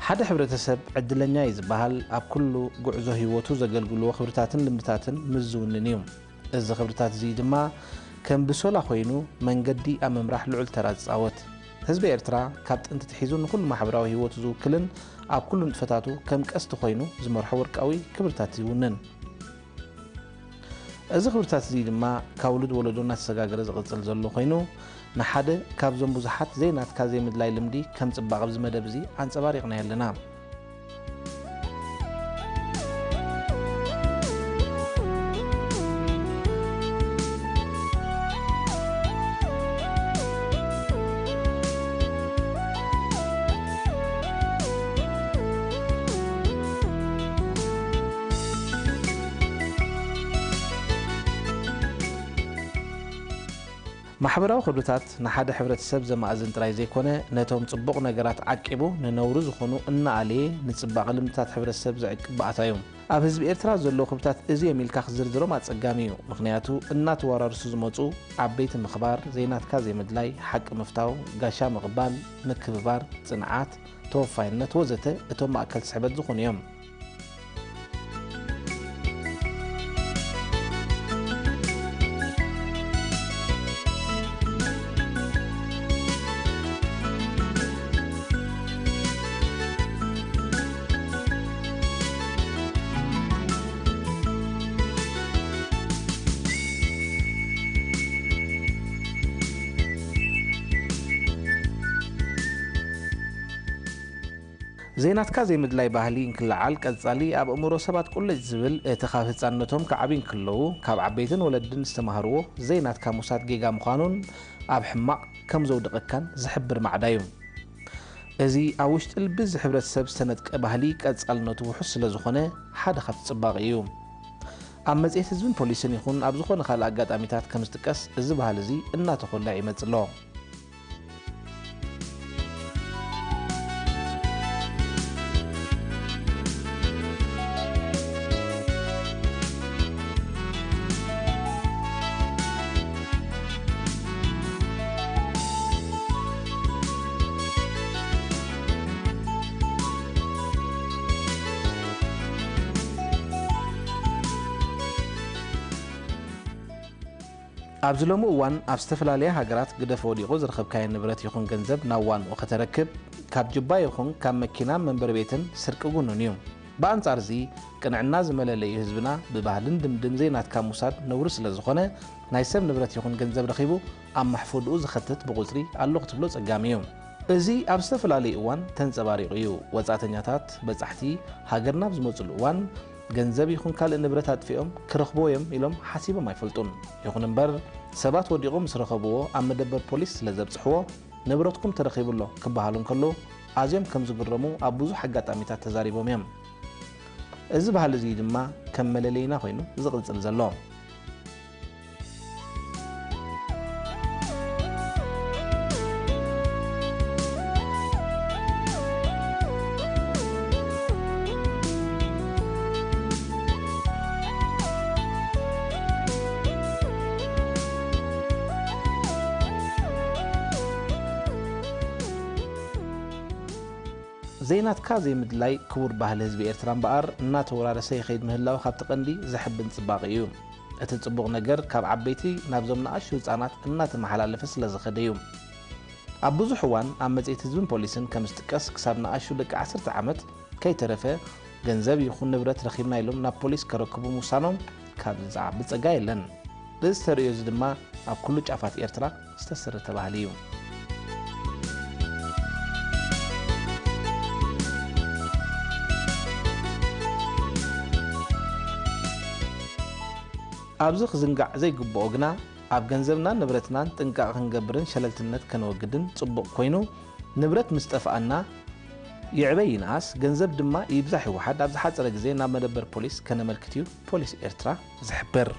حدا ሕብረተሰብ ዕድለኛ ይዝበሃል ኣብ ኩሉ ጉዕዞ ህይወቱ ዘገልግሉ ክብርታትን ልምድታትን ምዝውንን እዮም እዚ ክብርታት እዚ ድማ ከም ብሶላ ኮይኑ መንገዲ ኣብ ምምራሕ ልዑል ተራ ዝፃወት ህዝቢ ኤርትራ ካብ ጥንቲ ትሒዙ ንኩሉ ማሕበራዊ ህይወቱ ዝውክልን ኣብ ኩሉ ንጥፈታቱ ከም ቀስቲ ኮይኑ ዝመርሖ ወርቃዊ ክብርታት ይውንን እዚ ክብርታት እዚ ድማ ካብ ውሉድ ወለዶ እናተሰጋገረ ዝቕፅል ዘሎ ኮይኑ ንሓደ ካብዞም ብዙሓት ዜናት ካዘይ ምድላይ ልምዲ ከም ፅባቐ ኣብዚ መደብ እዚ ኣንፀባሪቕና ኣለና ማሕበራዊ ክብርታት ንሓደ ሕብረተሰብ ዘማእዝን ጥራይ ዘይኮነ ነቶም ፅቡቕ ነገራት ዓቂቡ ንነውሩ ዝኾኑ እናኣለየ ንፅባቐ ልምድታት ሕብረተሰብ ዝዕቅብ ባእታ እዮም ኣብ ህዝቢ ኤርትራ ዘሎ ክብርታት እዚኦም ኢልካ ክዝርዝሮም ኣፀጋሚ እዩ ምክንያቱ እናተወራርሱ ዝመፁ ዓበይቲ ምኽባር ዜናትካ ዘይምድላይ ሓቂ ምፍታው ጋሻ ምቕባል ምክብባር ፅንዓት ተወፋይነት ወዘተ እቶም ማእከል ስሕበት ዝኾኑ እዮም ዜናትካ ዘይምድላይ ባህሊ እንክልዓል ቀጻሊ ኣብ እምሮ ሰባት ቁልጭ ዝብል እቲ ካብ ህፃንነቶም ክዓብይ እንከለዉ ካብ ዓበይትን ወለድን ዝተማሃርዎ ዜናትካ ሙሳድ ጌጋ ምዃኑን ኣብ ሕማቕ ከም ዘውድቐካን ዝሕብር ማዕዳ እዩ እዚ ኣብ ውሽጢ ልቢ ሕብረተሰብ ዝተነጥቀ ባህሊ ቀጻልነቱ ውሑስ ስለ ዝኾነ ሓደ ካብቲ ፅባቐ እዩ ኣብ መፅሄት ህዝብን ፖሊስን ይኹን ኣብ ዝኾነ ካልእ ኣጋጣሚታት ከም ዝጥቀስ እዚ ባህሊ እዚ እናተኾልዕ ይመፅእ ኣሎ ኣብዚ ሎሚ እዋን ኣብ ዝተፈላለየ ሃገራት ግደፍ ወዲቑ ዝረኸብካዮ ንብረት ይኹን ገንዘብ ናብ ዋንኡ ከተረክብ ካብ ጅባ ይኹን ካብ መኪና መንበሪ ቤትን ስርቂ ጉኑን እዩ ብኣንጻር እዚ ቅንዕና ዝመለለዩ ህዝብና ብባህልን ድምድም ዜናትካ ሙሳድ ነውሪ ስለ ዝኾነ ናይ ሰብ ንብረት ይኹን ገንዘብ ረኺቡ ኣብ ማሕፈድኡ ዝኸትት ብቁፅሪ ኣሎ ክትብሎ ፀጋሚ እዩ እዚ ኣብ ዝተፈላለየ እዋን ተንፀባሪቑ እዩ ወፃተኛታት በፃሕቲ ሃገርና ብዝመፅሉ እዋን ገንዘብ ይኹን ካልእ ንብረት ኣጥፊኦም ክረኽቦ እዮም ኢሎም ሓሲቦም ኣይፈልጡን ይኹን እምበር ሰባት ወዲቖም ምስ ረኸብዎ ኣብ መደበር ፖሊስ ስለ ዘብፅሕዎ ንብረትኩም ተረኺቡሎ ክበሃሉ እንከሎ ኣዝዮም ከም ዝግረሙ ኣብ ብዙሕ ኣጋጣሚታት ተዛሪቦም እዮም እዚ ባህሊ እዚ ድማ ከም መለለይና ኮይኑ ዝቕፅል ዘሎ ዜናትካ ዘይምድላይ ክቡር ባህሊ ህዝቢ ኤርትራ እምበኣር እናተወራረሰ ይኸይድ ምህላው ካብቲ ቀንዲ ዘሕብን ፅባቐ እዩ እቲ ፅቡቕ ነገር ካብ ዓበይቲ ናብዞም ንኣሽቱ ህፃናት እናተመሓላለፈ ስለ ዝኸደ እዩ ኣብ ብዙሕ እዋን ኣብ መፅሄት ህዝብን ፖሊስን ከም ዝጥቀስ ክሳብ ንኣሽቱ ደቂ 10 ዓመት ከይተረፈ ገንዘብ ይኹን ንብረት ረኺብና ኢሎም ናብ ፖሊስ ከረክቡ ምውሳኖም ካብ ዝዓቢ ፀጋ የለን እዚ ተርእዮ እዚ ድማ ኣብ ኩሉ ጫፋት ኤርትራ ዝተሰረተ ባህሊ እዩ ኣብዚ ክዝንጋዕ ዘይግብኦ ግና ኣብ ገንዘብናን ንብረትናን ጥንቃቐ ክንገብርን ሸለልትነት ከነወግድን ፅቡቕ ኮይኑ ንብረት ምስ ጠፍኣና ይዕበይ ይንኣስ ገንዘብ ድማ ይብዛሕ ይወሓድ ኣብ ዝሓፀረ ግዜ ናብ መደበር ፖሊስ ከነመልክት እዩ ፖሊስ ኤርትራ ዝሕብር